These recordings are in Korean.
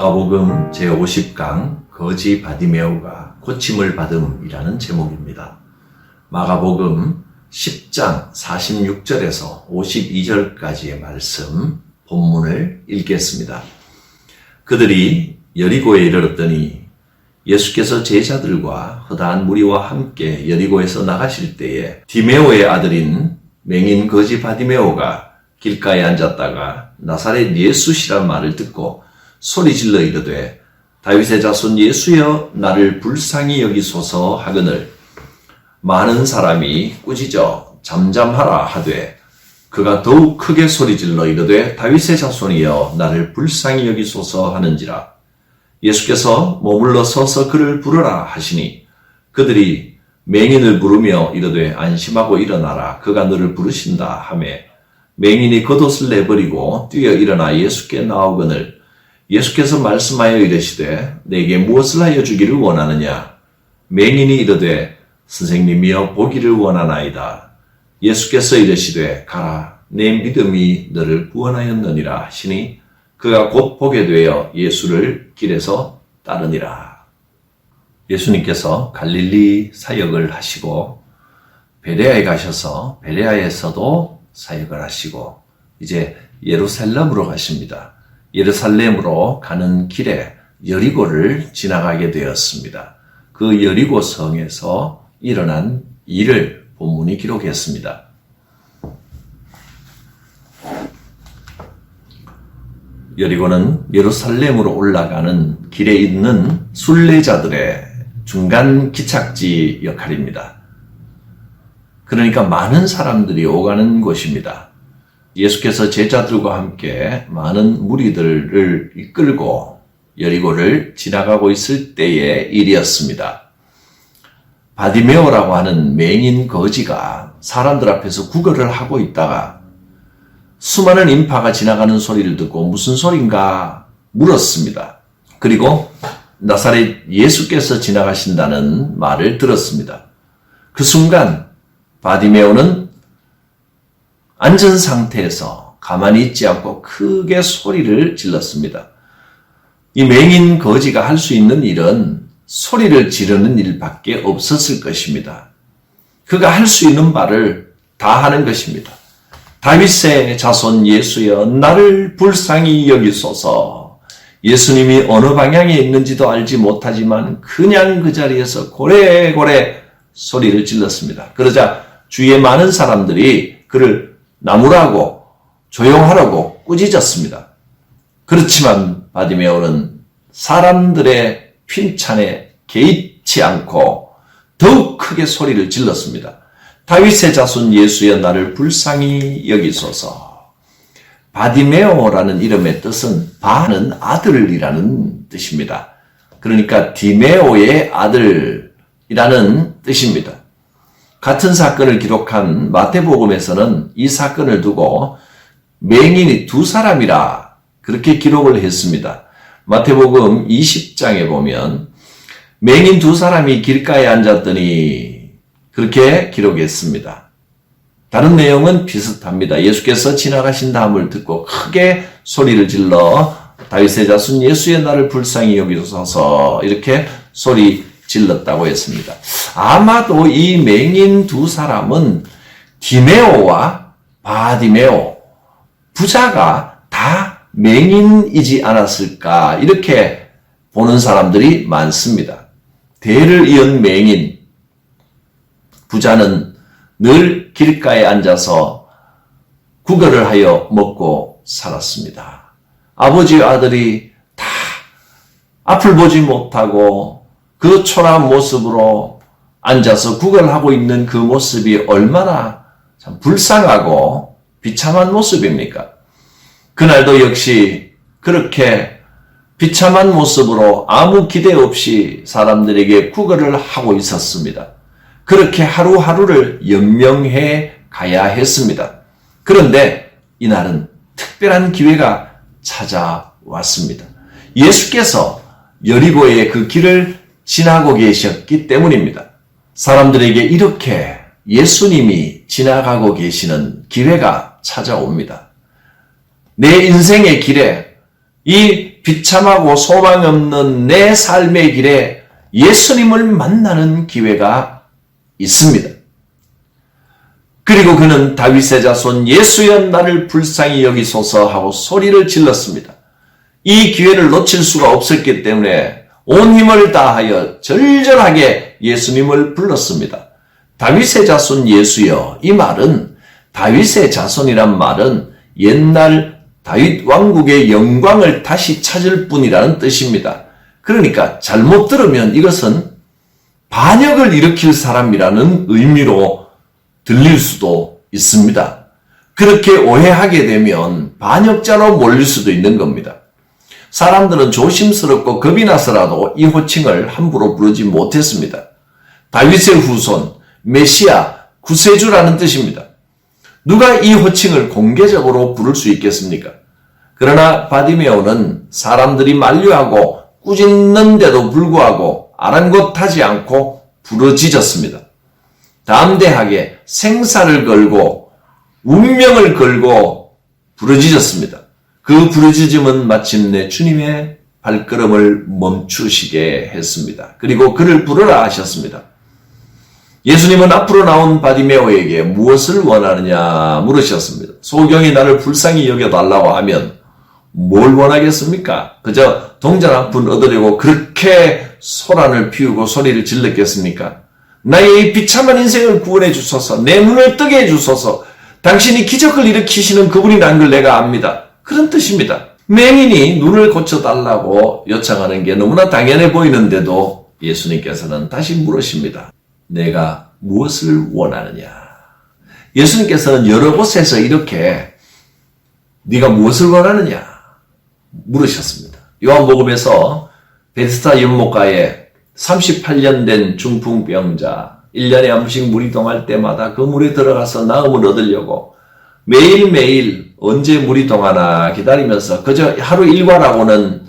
마가복음 제50강 거지 바디메오가 고침을 받음이라는 제목입니다. 마가복음 10장 46절에서 52절까지의 말씀 본문을 읽겠습니다. 그들이 여리고에 이르렀더니 예수께서 제자들과 허다한 무리와 함께 여리고에서 나가실 때에 디메오의 아들인 맹인 거지 바디메오가 길가에 앉았다가 나사렛 예수시란 말을 듣고 소리질러 이르되 다윗의 자손 예수여 나를 불쌍히 여기소서 하거늘 많은 사람이 꾸짖어 잠잠하라 하되 그가 더욱 크게 소리질러 이르되 다윗의 자손이여 나를 불쌍히 여기소서 하는지라. 예수께서 머물러 서서 그를 부르라 하시니 그들이 맹인을 부르며 이르되 안심하고 일어나라 그가 너를 부르신다 하매 맹인이 겉옷을 내버리고 뛰어 일어나 예수께 나오거늘 예수께서 말씀하여 이르시되 내게 무엇을 하여 주기를 원하느냐. 맹인이 이르되 선생님이여 보기를 원하나이다. 예수께서 이르시되 가라 내 믿음이 너를 구원하였느니라 하시니 그가 곧 보게 되어 예수를 길에서 따르니라. 예수님께서 갈릴리 사역을 하시고 베레아에 가셔서 베레아에서도 사역을 하시고 이제 예루살렘으로 가십니다. 예루살렘으로 가는 길에 여리고를 지나가게 되었습니다. 그 여리고 성에서 일어난 일을 본문이 기록했습니다. 여리고는 예루살렘으로 올라가는 길에 있는 순례자들의 중간 기착지 역할입니다. 그러니까 많은 사람들이 오가는 곳입니다. 예수께서 제자들과 함께 많은 무리들을 이끌고 여리고를 지나가고 있을 때의 일이었습니다. 바디메오라고 하는 맹인 거지가 사람들 앞에서 구걸을 하고 있다가 수많은 인파가 지나가는 소리를 듣고 무슨 소린가 물었습니다. 그리고 나사렛 예수께서 지나가신다는 말을 들었습니다. 그 순간 바디메오는 앉은 상태에서 가만히 있지 않고 크게 소리를 질렀습니다. 이 맹인 거지가 할 수 있는 일은 소리를 지르는 일밖에 없었을 것입니다. 그가 할 수 있는 바를 다 하는 것입니다. 다윗의 자손 예수여 나를 불쌍히 여기소서. 예수님이 어느 방향에 있는지도 알지 못하지만 그냥 그 자리에서 고래고래 소리를 질렀습니다. 그러자 주위에 많은 사람들이 그를 나무라고 조용하라고 꾸짖었습니다. 그렇지만 바디메오는 사람들의 핀찬에 개의치 않고 더욱 크게 소리를 질렀습니다. 다윗의 자손 예수여 나를 불쌍히 여기소서. 바디메오라는 이름의 뜻은 바는 아들이라는 뜻입니다. 그러니까 디메오의 아들이라는 뜻입니다. 같은 사건을 기록한 마태복음에서는 이 사건을 두고 맹인이 두 사람이라 그렇게 기록을 했습니다. 마태복음 20장에 보면 맹인 두 사람이 길가에 앉았더니 그렇게 기록했습니다. 다른 내용은 비슷합니다. 예수께서 지나가신 다음을 듣고 크게 소리를 질러 다윗의 자손 예수의 나를 불쌍히 여기소서 이렇게 소리 질렀다고 했습니다. 아마도 이 맹인 두 사람은 디메오와 바디메오 부자가 다 맹인이지 않았을까 이렇게 보는 사람들이 많습니다. 대를 이은 맹인 부자는 늘 길가에 앉아서 구걸을 하여 먹고 살았습니다. 아버지와 아들이 다 앞을 보지 못하고 그 초라한 모습으로 앉아서 구걸하고 있는 그 모습이 얼마나 참 불쌍하고 비참한 모습입니까? 그날도 역시 그렇게 비참한 모습으로 아무 기대 없이 사람들에게 구걸을 하고 있었습니다. 그렇게 하루하루를 연명해 가야 했습니다. 그런데 이날은 특별한 기회가 찾아왔습니다. 예수께서 여리고의 그 길을 지나고 계셨기 때문입니다. 사람들에게 이렇게 예수님이 지나가고 계시는 기회가 찾아옵니다. 내 인생의 길에 이 이 비참하고 소망 없는 내 삶의 길에 예수님을 만나는 기회가 있습니다. 그리고 그는 다윗의 자손 예수여 나를 불쌍히 여기소서 하고 소리를 질렀습니다. 이 기회를 놓칠 수가 없었기 때문에 온 힘을 다하여 절절하게 예수님을 불렀습니다. 다윗의 자손 예수여, 이 말은 다윗의 자손이란 말은 옛날 다윗 왕국의 영광을 다시 찾을 뿐이라는 뜻입니다. 그러니까 잘못 들으면 이것은 반역을 일으킬 사람이라는 의미로 들릴 수도 있습니다. 그렇게 오해하게 되면 반역자로 몰릴 수도 있는 겁니다. 사람들은 조심스럽고 겁이 나서라도 이 호칭을 함부로 부르지 못했습니다. 다윗의 후손, 메시아, 구세주라는 뜻입니다. 누가 이 호칭을 공개적으로 부를 수 있겠습니까? 그러나 바디메오는 사람들이 만류하고 꾸짖는데도 불구하고 아랑곳하지 않고 부르짖었습니다. 담대하게 생사를 걸고 운명을 걸고 부르짖었습니다. 그 부르짖음은 마침내 주님의 발걸음을 멈추시게 했습니다. 그리고 그를 부르라 하셨습니다. 예수님은 앞으로 나온 바디메오에게 무엇을 원하느냐 물으셨습니다. 소경이 나를 불쌍히 여겨달라고 하면 뭘 원하겠습니까? 그저 동전 한 푼 얻으려고 그렇게 소란을 피우고 소리를 질렀겠습니까? 나의 이 비참한 인생을 구원해 주소서, 내 눈을 뜨게 해 주소서, 당신이 기적을 일으키시는 그분이란 걸 내가 압니다. 그런 뜻입니다. 맹인이 눈을 고쳐달라고 요청하는 게 너무나 당연해 보이는데도 예수님께서는 다시 물으십니다. 내가 무엇을 원하느냐? 예수님께서는 여러 곳에서 이렇게 네가 무엇을 원하느냐 물으셨습니다. 요한복음에서 베데스다 연못가에 38년 된 중풍병자 1년에 한 번씩 물이 동할 때마다 그 물에 들어가서 나음을 얻으려고 매일매일 언제 물이 동하나 기다리면서 그저 하루 일과라고는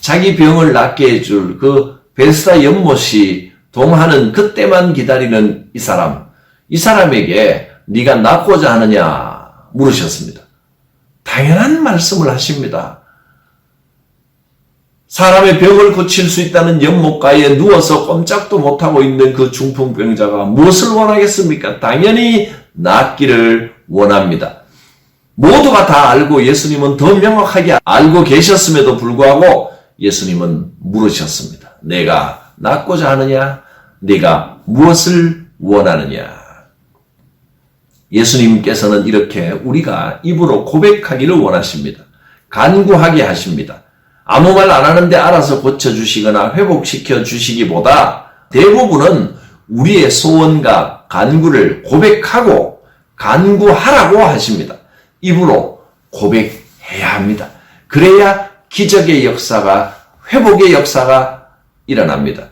자기 병을 낫게 해줄 그 베데스다 연못이 동하는 그때만 기다리는 이 사람에게 네가 낫고자 하느냐 물으셨습니다. 당연한 말씀을 하십니다. 사람의 병을 고칠 수 있다는 연못가에 누워서 꼼짝도 못하고 있는 그 중풍병자가 무엇을 원하겠습니까? 당연히 낫기를 원합니다. 모두가 다 알고 예수님은 더 명확하게 알고 계셨음에도 불구하고 예수님은 물으셨습니다. 내가 낫고자 하느냐? 네가 무엇을 원하느냐? 예수님께서는 이렇게 우리가 입으로 고백하기를 원하십니다. 간구하게 하십니다. 아무 말 안 하는데 알아서 고쳐주시거나 회복시켜 주시기보다 대부분은 우리의 소원과 간구를 고백하고 간구하라고 하십니다. 입으로 고백해야 합니다. 그래야 기적의 역사가, 회복의 역사가 일어납니다.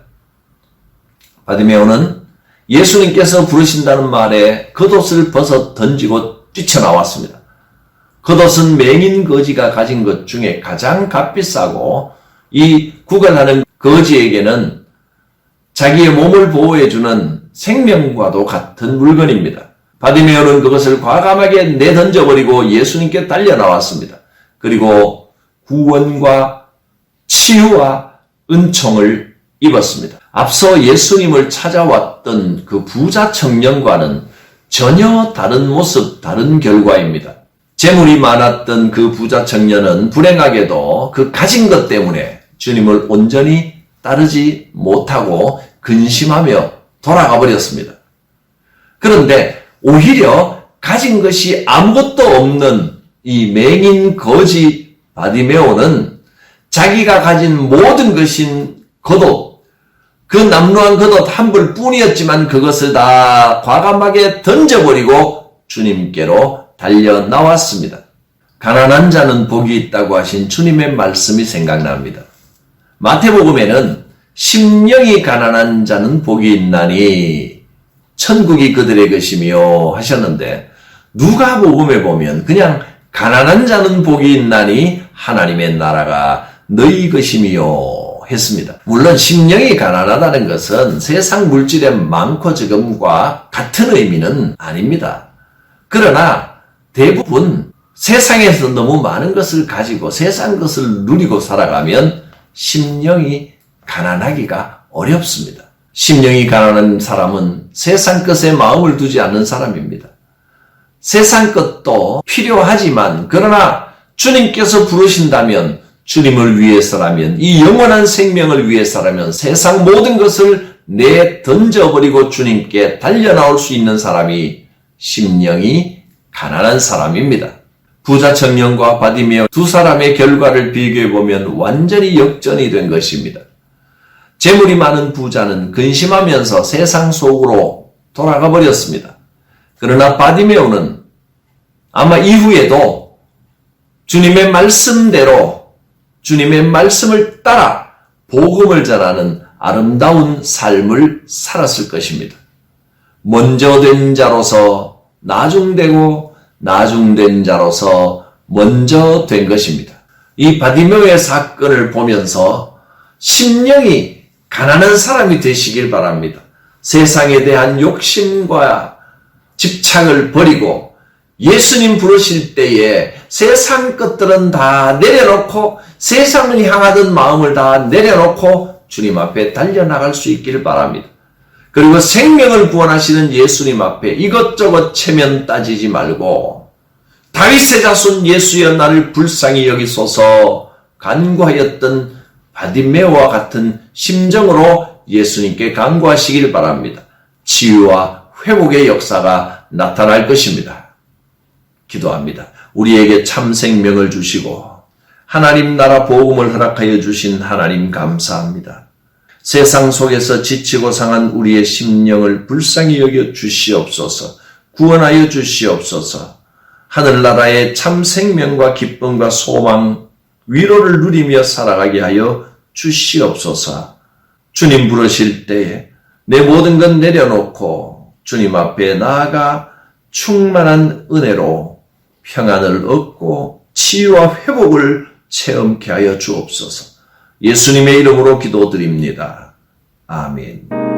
바디메오는 예수님께서 부르신다는 말에 겉옷을 벗어 던지고 뛰쳐나왔습니다. 겉옷은 맹인 거지가 가진 것 중에 가장 값비싸고 이 구걸하는 거지에게는 자기의 몸을 보호해주는 생명과도 같은 물건입니다. 바디메오는 그것을 과감하게 내던져버리고 예수님께 달려나왔습니다. 그리고 구원과 치유와 은총을 입었습니다. 앞서 예수님을 찾아왔던 그 부자 청년과는 전혀 다른 모습, 다른 결과입니다. 재물이 많았던 그 부자 청년은 불행하게도 그 가진 것 때문에 주님을 온전히 따르지 못하고 근심하며 돌아가 버렸습니다. 그런데 오히려 가진 것이 아무것도 없는 이 맹인 거지 바디메오는 자기가 가진 모든 것인 겉옷, 그 남루한 겉옷 한 벌 뿐이었지만 그것을 다 과감하게 던져버리고 주님께로 달려 나왔습니다. 가난한 자는 복이 있다고 하신 주님의 말씀이 생각납니다. 마태복음에는 심령이 가난한 자는 복이 있나니 천국이 그들의 것이며 하셨는데 누가복음에 보면 그냥 가난한 자는 복이 있나니 하나님의 나라가 너희 것이며 했습니다. 물론 심령이 가난하다는 것은 세상 물질의 많고 적음과 같은 의미는 아닙니다. 그러나 대부분 세상에서 너무 많은 것을 가지고 세상 것을 누리고 살아가면 심령이 가난하기가 어렵습니다. 심령이 가난한 사람은 세상 것에 마음을 두지 않는 사람입니다. 세상 것도 필요하지만 그러나 주님께서 부르신다면 주님을 위해서라면 이 영원한 생명을 위해서라면 세상 모든 것을 내던져버리고 주님께 달려나올 수 있는 사람이 심령이 가난한 사람입니다. 부자 청년과 바디메오 두 사람의 결과를 비교해보면 완전히 역전이 된 것입니다. 재물이 많은 부자는 근심하면서 세상 속으로 돌아가 버렸습니다. 그러나 바디메오는 아마 이후에도 주님의 말씀대로 주님의 말씀을 따라 복음을 전하는 아름다운 삶을 살았을 것입니다. 먼저 된 자로서 나중되고 나중된 자로서 먼저 된 것입니다. 이 바디메오의 사건을 보면서 심령이 가난한 사람이 되시길 바랍니다. 세상에 대한 욕심과 집착을 버리고 예수님 부르실 때에 세상 것들은 다 내려놓고 세상을 향하던 마음을 다 내려놓고 주님 앞에 달려나갈 수 있길 바랍니다. 그리고 생명을 구원하시는 예수님 앞에 이것저것 체면 따지지 말고 다윗의 자손 예수여 나를 불쌍히 여기소서 간구하였던 바디메오와 같은 심정으로 예수님께 간구하시길 바랍니다. 치유와 회복의 역사가 나타날 것입니다. 기도합니다. 우리에게 참 생명을 주시고 하나님 나라 복음을 허락하여 주신 하나님 감사합니다. 세상 속에서 지치고 상한 우리의 심령을 불쌍히 여겨 주시옵소서. 구원하여 주시옵소서. 하늘나라의 참 생명과 기쁨과 소망, 위로를 누리며 살아가게 하여 주시옵소서. 주님 부르실 때에 내 모든 것 내려놓고 주님 앞에 나아가 충만한 은혜로 평안을 얻고 치유와 회복을 체험케 하여 주옵소서. 예수님의 이름으로 기도드립니다. 아멘.